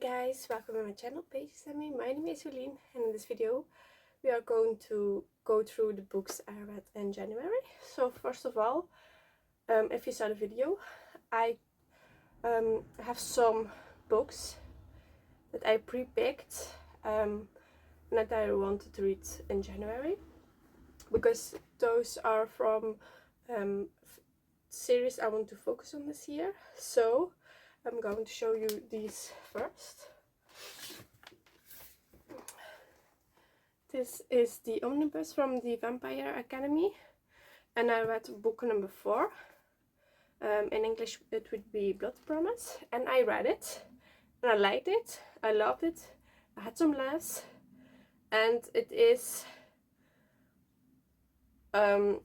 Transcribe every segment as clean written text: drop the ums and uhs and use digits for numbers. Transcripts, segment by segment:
guys, welcome to my channel, Pages and Me. My name is Jolien, and in this video we are going to go through the books I read in January. So first of all, if you saw the video, I have some books that I pre-picked that I wanted to read in January, because those are from series I want to focus on this year. So I'm going to show you these first. This is the omnibus from the Vampire Academy, and I read book number 4. In English it would be Blood Promise, and I read it and I liked it, I loved it, I had some laughs, and it is I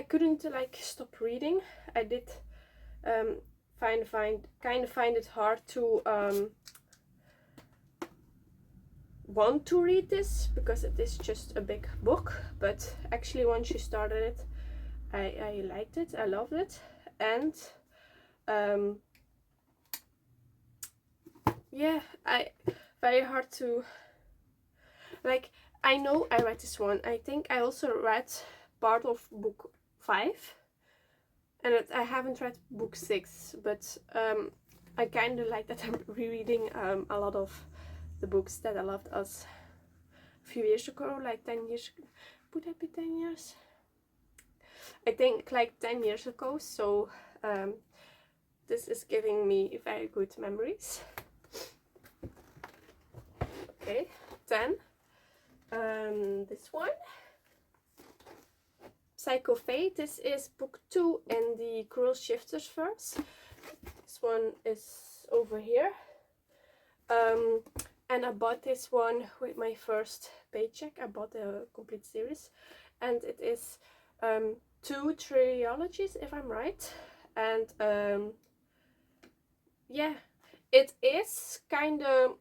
couldn't like stop reading. I did kind of find it hard to want to read this, because it is just a big book, but actually once you started it, I liked it, I loved it, and yeah, very hard to like. I know I read this one. I think I also read part of book 5, and I haven't read book 6, but I kind of like that I'm rereading a lot of the books that I loved as a few years ago, like 10 years ago. Would that be 10 years? I think like 10 years ago, so this is giving me very good memories. Okay, then this one, Psycho Fate. This is book 2 in the Cruel Shifters verse. This one is over here. And I bought this one with my first paycheck. I bought a complete series, and it is 2 trilogies, if I'm right. And yeah, it is kind of,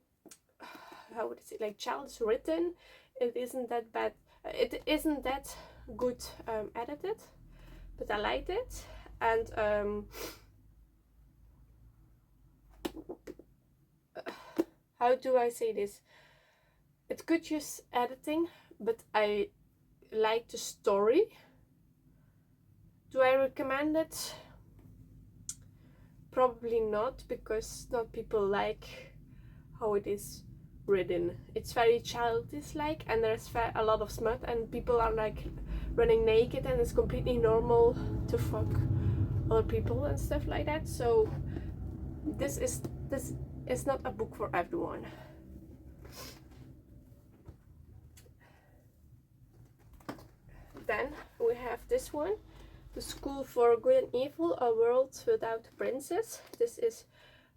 how would I say, like child's written. It isn't that bad. It isn't that good edited, but I liked it. And how do I say this? It could use editing, but I like the story. Do I recommend it? Probably not, because not people like how it is written. It's very childish-like, and there's a lot of smut, and people are like running naked, and it's completely normal to fuck other people and stuff like that. So this is not a book for everyone. Then we have this one, The School for Good and Evil, A World Without Princes. This is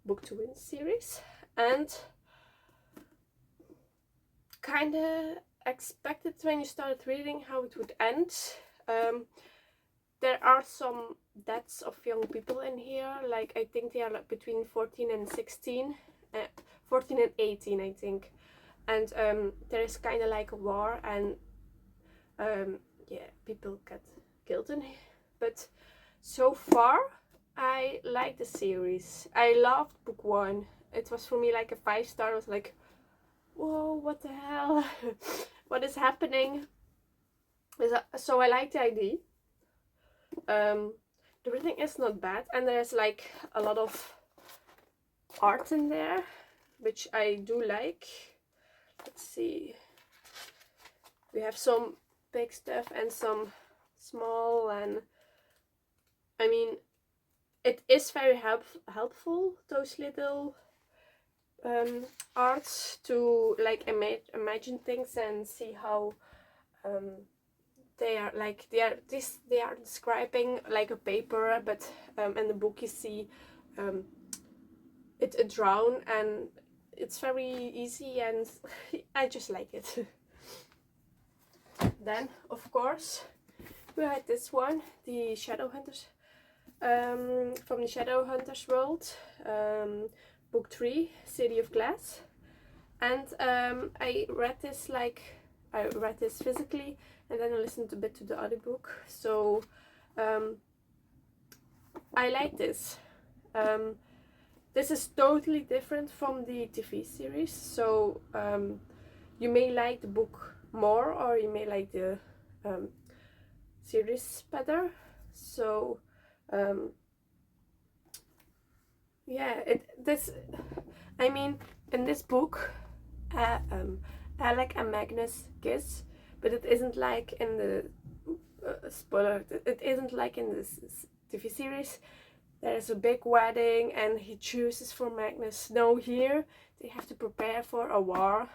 book 2 in the series, and kind of expected when you started reading how it would end. There are some deaths of young people in here, like I think they are like between 14 and 16, 14 and 18 I think, and there is kind of like a war, and yeah, people get killed in here. But so far I like the series. I loved book 1. It was for me like a 5-star. I was like, whoa, what the hell? What is happening? So I like the idea. The writing is not bad, and there's like a lot of art in there, which I do like. Let's see. We have some big stuff and some small, and I mean, it is very helpful, those little arts, to like imagine things and see how they are like they are describing like a paper, but in the book you see it drawn, and it's very easy, and I just like it. Then of course we had this one, the Shadowhunters, from the Shadowhunters world, book 3, City of Glass. And I read this physically, and then I listened a bit to the audiobook. So I like this. this is totally different from the TV series, so you may like the book more, or you may like the series better. So yeah, I mean, in this book, Alec and Magnus kiss, but it isn't like in the spoiler. It isn't like in this TV series. There's a big wedding and he chooses for Magnus. No, here they have to prepare for a war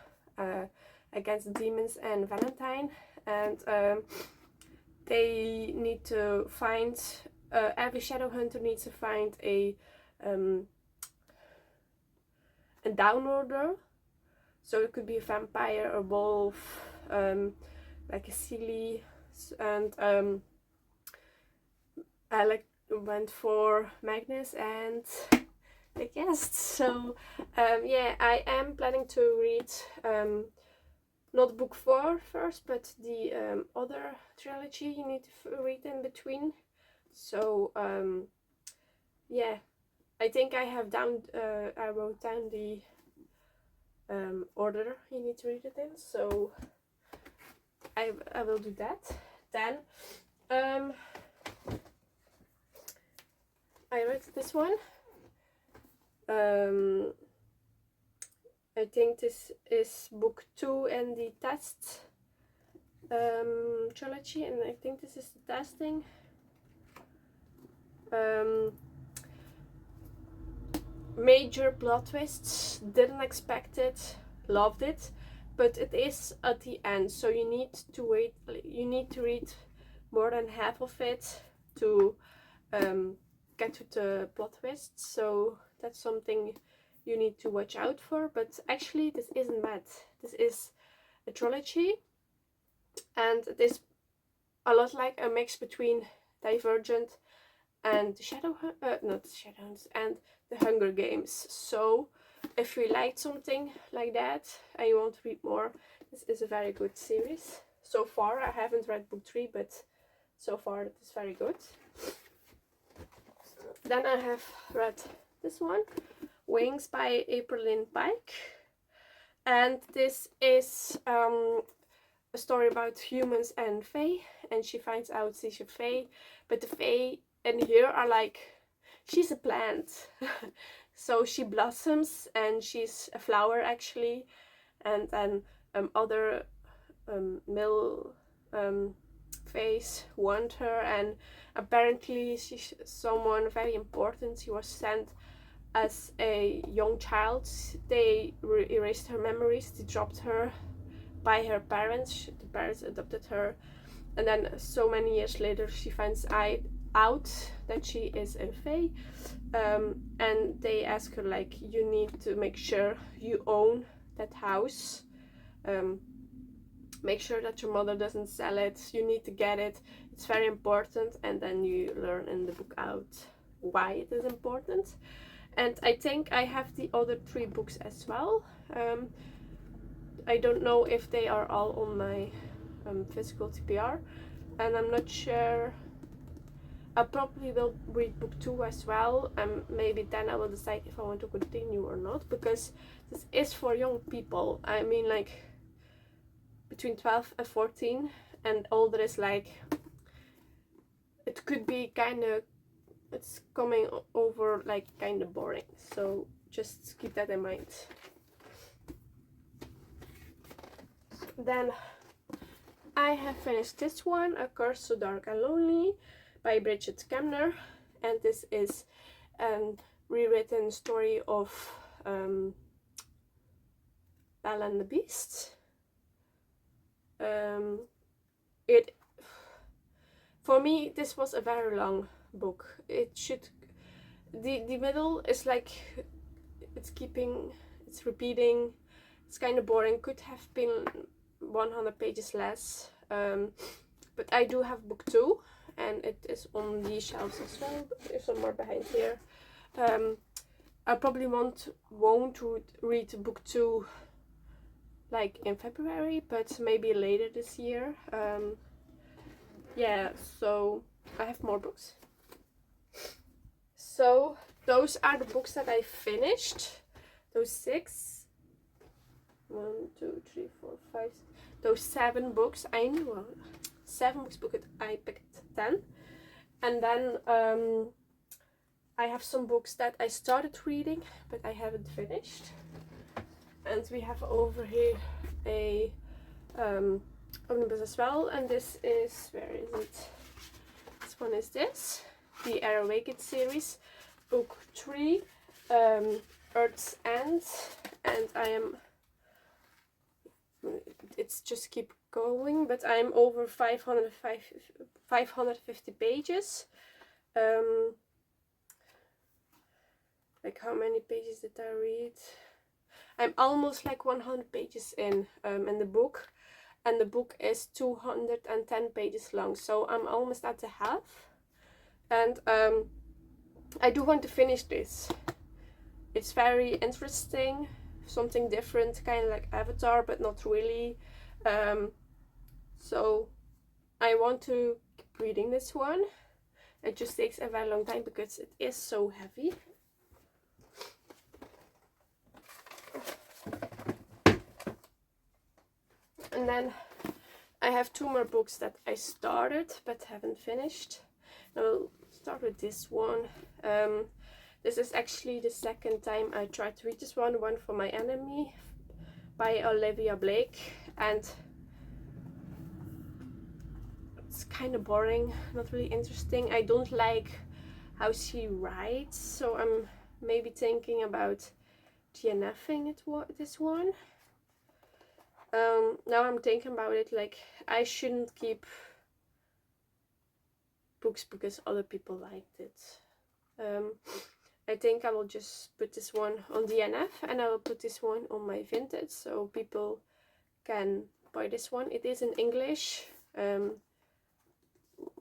against the demons and Valentine, and they need to find, every shadow hunter needs to find a downloader. So it could be a vampire, a wolf, like a silly, and Alec went for Magnus and they guessed. So yeah, I am planning to read not book 4 first, but the other trilogy you need to read in between. So yeah, I think I have I wrote down the order you need to read it in, so I will do that. Then I read this one. I think this is book 2 in the test trilogy, and I think this is the testing. Major plot twists, didn't expect it, loved it, but it is at the end, so you need to wait. You need to read more than half of it to get to the plot twists, so that's something you need to watch out for. But actually this isn't bad. This is a trilogy, and it is a lot like a mix between Divergent and not Shadowhounds, and the Hunger Games. So if you liked something like that and you want to read more, this is a very good series. So far, I haven't read book 3, but so far it is very good. Then I have read this one, Wings by April Lynn Pike. And this is a story about humans and fae, and she finds out she's a fae, but the fae in here are like, she's a plant. So she blossoms and she's a flower actually, and then other male faes want her, and apparently she's someone very important. She was sent as a young child. They erased her memories, they dropped her by her parents. The parents adopted her, and then so many years later she finds out that she is a fae, and they ask her like, you need to make sure you own that house, make sure that your mother doesn't sell it, you need to get it, it's very important. And then you learn in the book out why it is important. And I think I have the other 3 books as well. I don't know if they are all on my physical TBR, and I'm not sure. I probably will read book 2 as well, and maybe then I will decide if I want to continue or not, because this is for young people. I mean, like between 12 and 14, and older is like, it could be kind of, it's coming over like kind of boring, so just keep that in mind. Then I have finished this one, A Curse So Dark and Lonely by Bridget Kemner, and this is a rewritten story of Belle and the Beast. For me, this was a very long book. The middle is like, it's repeating, it's kind of boring. Could have been 100 pages less, but I do have book 2, and it is on the shelves as well. There's somewhere behind here. I probably won't read book 2 like in February, but maybe later this year. Yeah, so I have more books. So those are the books that I finished. Those 6. 1, 2, 3, 4, 5. Those 7 books. I knew 7 books, but I picked 10. And then I have some books that I started reading, but I haven't finished. And we have over here a omnibus as well. And this is, where is it? This one is this, the Awakened series, book 3, Earth's End. And it's just keep going, but I'm over 550 pages. Like, how many pages did I read? I'm almost like 100 pages in the book, and the book is 210 pages long, so I'm almost at the half. And I do want to finish this. It's very interesting, something different, kind of like Avatar, but not really. So I want to keep reading this one. It just takes a very long time because it is so heavy. And then I have 2 more books that I started but haven't finished. I'll start with this one. This is actually the second time I tried to read this one. One for My Enemy by Olivia Blake, and it's kind of boring, not really interesting. I don't like how she writes, so I'm maybe thinking about DNFing this one. Now I'm thinking about it, like, I shouldn't keep books because other people liked it. I think I will just put this one on DNF, and I will put this one on my vintage so people can buy this one. It is in English.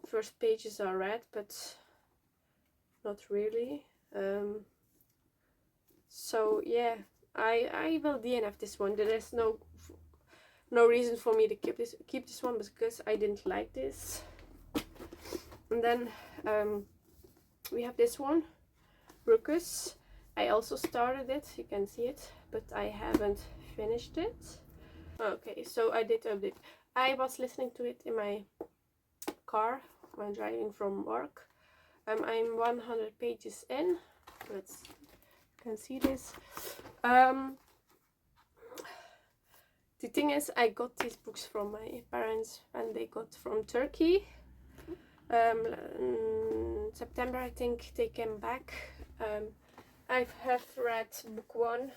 First pages are read, but not really. So yeah, I will DNF this one. There is no reason for me to keep this one because I didn't like this. And then we have this one, Ruckus. I also started it, you can see it, but I haven't finished it. Okay, so I did update. I was listening to it in my car when driving from work. I'm 100 pages in. You can see this. The thing is, I got these books from my parents and they got from Turkey. In September, I think they came back. I have read book 1.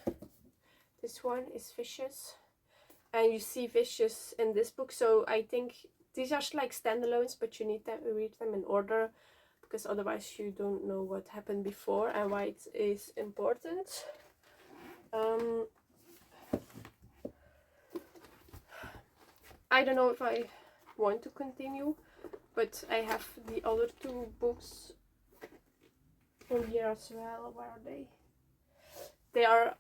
This one is Vicious, and you see Vicious in this book, so I think these are like standalones, but you need to read them in order because otherwise you don't know what happened before and why it is important. I don't know if I want to continue, but I have the other 2 books on here as well. Where are they? They are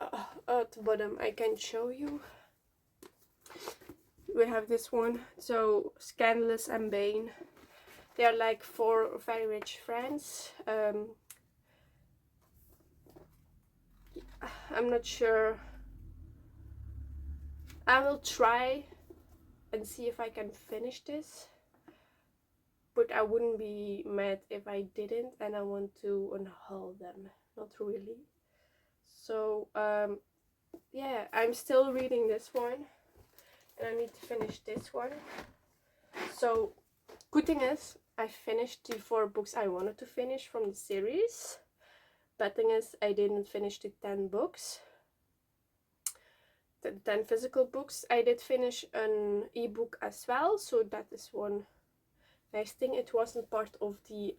at the bottom. I can show you. We have this one, so Scandalous and Bane. They are like 4 very rich friends. I'm not sure. I will try and see if I can finish this, but I wouldn't be mad if I didn't, and I want to unhaul them. Not really. So yeah, I'm still reading this one and I need to finish this one. So good thing is I finished the 4 books I wanted to finish from the series. Bad thing is I didn't finish the 10 books, the 10 physical books. I did finish an ebook as well, so that is one nice thing. It wasn't part of the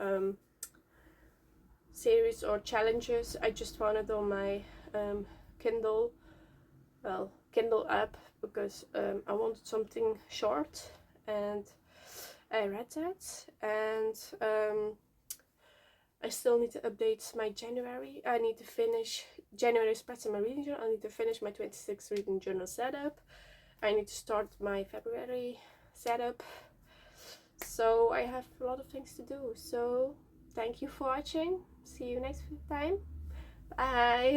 series or challenges. I just found it on my Kindle app because I wanted something short, and I read that. And I still need to update my January. I need to finish January spreads in my reading journal. I need to finish my 26 reading journal setup. I need to start my February setup. So I have a lot of things to do. So thank you for watching. See you next time. Bye.